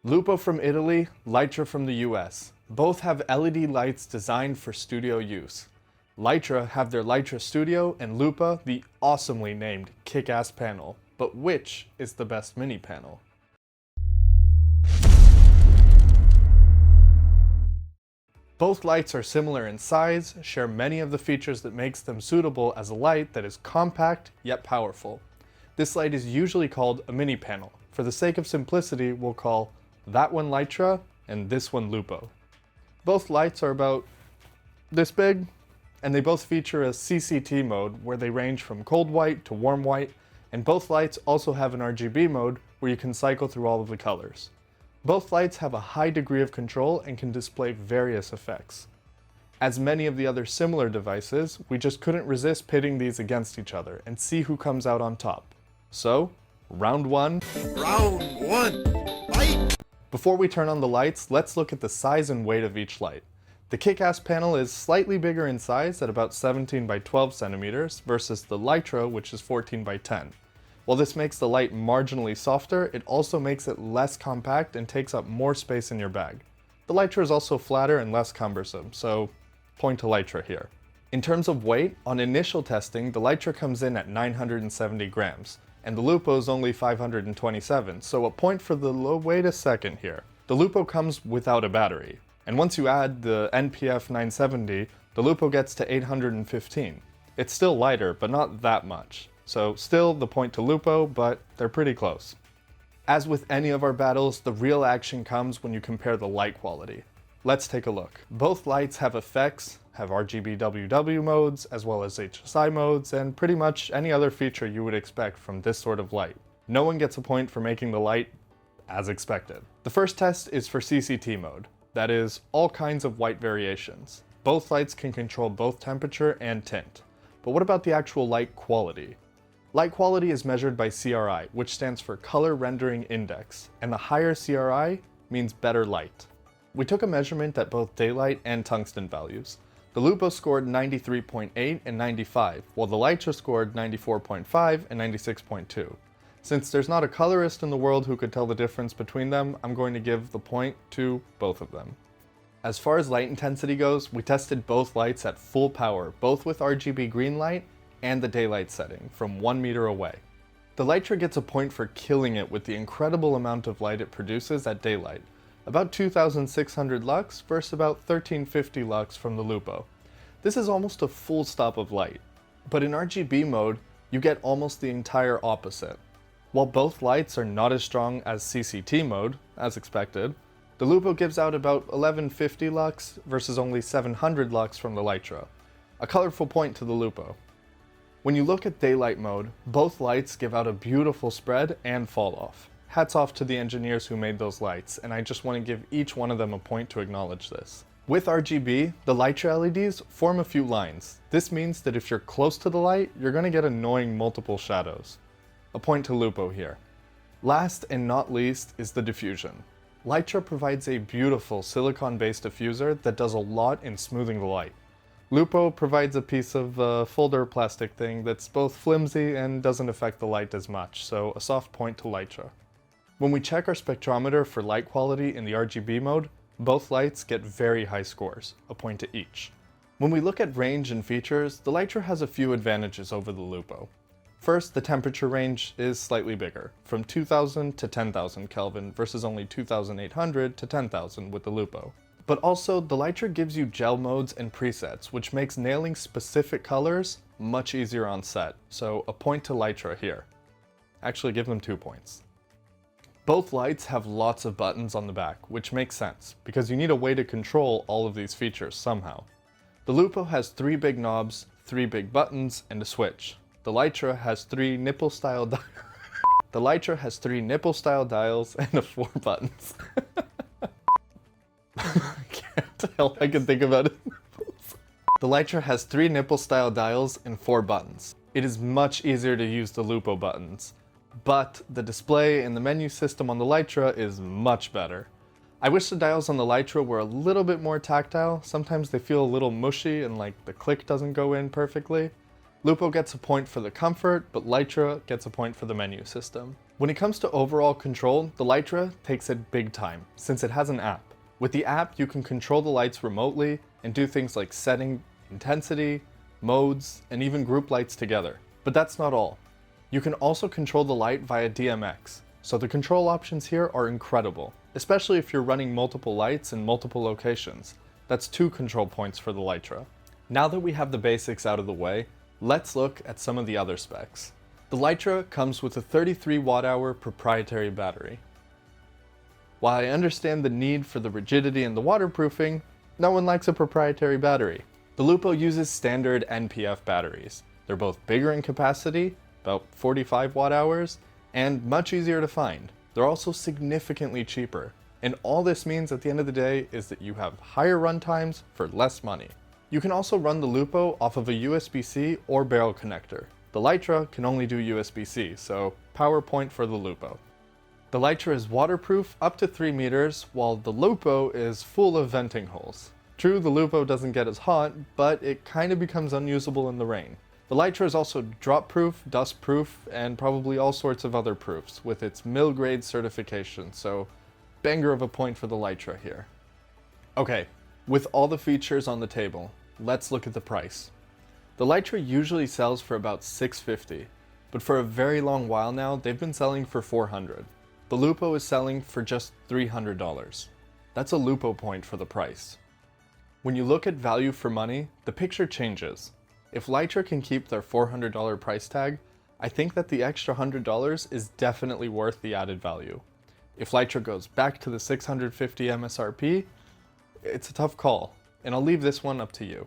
Lupo from Italy, Litra from the US. Both have LED lights designed for studio use. Litra have their Litra Studio and Lupo the awesomely named Kickasspanel. But which is the best mini panel? Both lights are similar in size, share many of the features that makes them suitable as a light that is compact yet powerful. This light is usually called a mini panel. For the sake of simplicity, we'll call that one Litra and this one Lupo. Both lights are about this big, and they both feature a CCT mode where they range from cold white to warm white, and both lights also have an RGB mode where you can cycle through all of the colors. Both lights have a high degree of control and can display various effects. As many of the other similar devices, we just couldn't resist pitting these against each other and see who comes out on top. So, round one. Round one, fight! Before we turn on the lights, let's look at the size and weight of each light. The Kickasspanel is slightly bigger in size at about 17 by 12 centimeters versus the Litra, which is 14 by 10. While this makes the light marginally softer, it also makes it less compact and takes up more space in your bag. The Litra is also flatter and less cumbersome, so point to Litra here. In terms of weight, on initial testing, the Litra comes in at 970 grams, and the Lupo is only 527, so a point for the low. Wait a second here. The Lupo comes without a battery, and once you add the NPF 970, the Lupo gets to 815. It's still lighter, but not that much. So still the point to Lupo, but they're pretty close. As with any of our battles, the real action comes when you compare the light quality. Let's take a look. Both lights have effects, have RGB WW modes, as well as HSI modes, and pretty much any other feature you would expect from this sort of light. No one gets a point for making the light as expected. The first test is for CCT mode. That is, all kinds of white variations. Both lights can control both temperature and tint. But what about the actual light quality? Light quality is measured by CRI, which stands for Color Rendering Index, and the higher CRI means better light. We took a measurement at both daylight and tungsten values. The Lupo scored 93.8 and 95, while the Litra scored 94.5 and 96.2. Since there's not a colorist in the world who could tell the difference between them, I'm going to give the point to both of them. As far as light intensity goes, we tested both lights at full power, both with RGB green light and the daylight setting from 1 meter away. The Litra gets a point for killing it with the incredible amount of light it produces at daylight, about 2,600 lux versus about 1,350 lux from the Lupo. This is almost a full stop of light, but in RGB mode, you get almost the entire opposite. While both lights are not as strong as CCT mode, as expected, the Lupo gives out about 1,150 lux versus only 700 lux from the Litra. A colorful point to the Lupo. When you look at daylight mode, both lights give out a beautiful spread and fall off. Hats off to the engineers who made those lights, and I just want to give each one of them a point to acknowledge this. With RGB, the Litra LEDs form a few lines. This means that if you're close to the light, you're going to get annoying multiple shadows. A point to Lupo here. Last and not least is the diffusion. Litra provides a beautiful silicon-based diffuser that does a lot in smoothing the light. Lupo provides a piece of folder plastic thing that's both flimsy and doesn't affect the light as much, so a soft point to Litra. When we check our spectrometer for light quality in the RGB mode, both lights get very high scores, a point to each. When we look at range and features, the Litra has a few advantages over the Lupo. First, the temperature range is slightly bigger, from 2000 to 10,000 Kelvin versus only 2,800 to 10,000 with the Lupo. But also, the Litra gives you gel modes and presets, which makes nailing specific colors much easier on set, so a point to Litra here. Actually, give them 2 points. Both lights have lots of buttons on the back, which makes sense, because you need a way to control all of these features somehow. The Lupo has 3 big knobs, 3 big buttons, and a switch. The Litra has 3 nipple-style dials and 4 buttons. I can't tell, I can think about it. The Litra has 3 nipple-style dials and 4 buttons. It is much easier to use the Lupo buttons, but the display and the menu system on the Litra is much better. I wish the dials on the Litra were a little bit more tactile. Sometimes they feel a little mushy and like the click doesn't go in perfectly. Lupo gets a point for the comfort, but Litra gets a point for the menu system. When it comes to overall control, the Litra takes it big time, since it has an app. With the app, you can control the lights remotely and do things like setting intensity, modes, and even group lights together. But that's not all. You can also control the light via DMX, so the control options here are incredible, especially if you're running multiple lights in multiple locations. That's 2 control points for the Litra. Now that we have the basics out of the way, let's look at some of the other specs. The Litra comes with a 33 watt-hour proprietary battery. While I understand the need for the rigidity and the waterproofing, no one likes a proprietary battery. The Lupo uses standard NPF batteries. They're both bigger in capacity, about 45 watt-hours, and much easier to find. They're also significantly cheaper. And all this means at the end of the day is that you have higher run times for less money. You can also run the Lupo off of a USB-C or barrel connector. The Litra can only do USB-C, so power point for the Lupo. The Litra is waterproof up to 3 meters, while the Lupo is full of venting holes. True, the Lupo doesn't get as hot, but it kind of becomes unusable in the rain. The Litra is also drop-proof, dust-proof, and probably all sorts of other proofs with its mill-grade certification, so banger of a point for the Litra here. Okay, with all the features on the table, let's look at the price. The Litra usually sells for about $650, but for a very long while now, they've been selling for $400. The Lupo is selling for just $300. That's a Lupo point for the price. When you look at value for money, the picture changes. If Litra can keep their $400 price tag, I think that the extra $100 is definitely worth the added value. If Litra goes back to the $650 MSRP, it's a tough call, and I'll leave this one up to you.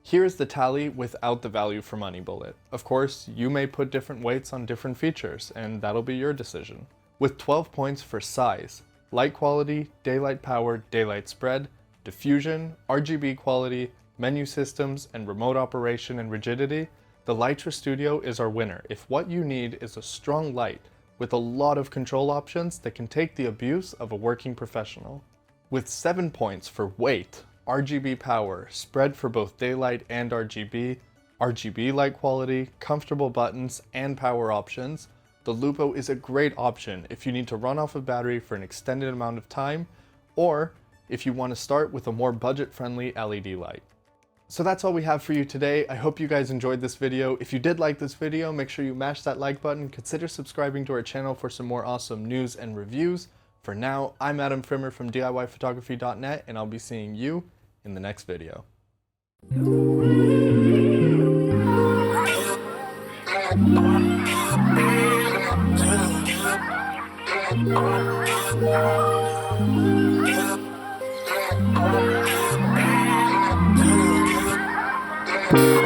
Here is the tally without the value for money bullet. Of course, you may put different weights on different features, and that'll be your decision. With 12 points for size, light quality, daylight power, daylight spread, diffusion, RGB quality, menu systems, and remote operation and rigidity, the Litra Studio is our winner if what you need is a strong light with a lot of control options that can take the abuse of a working professional. With 7 points for weight, RGB power, spread for both daylight and RGB light quality, comfortable buttons, and power options, the Lupo is a great option if you need to run off a battery for an extended amount of time, or if you want to start with a more budget-friendly LED light. So that's all we have for you today. I hope you guys enjoyed this video. If you did like this video, make sure you mash that like button, consider subscribing to our channel for some more awesome news and reviews. For now, I'm Adam Frimmer from DIYphotography.net, and I'll be seeing you in the next video. Yeah.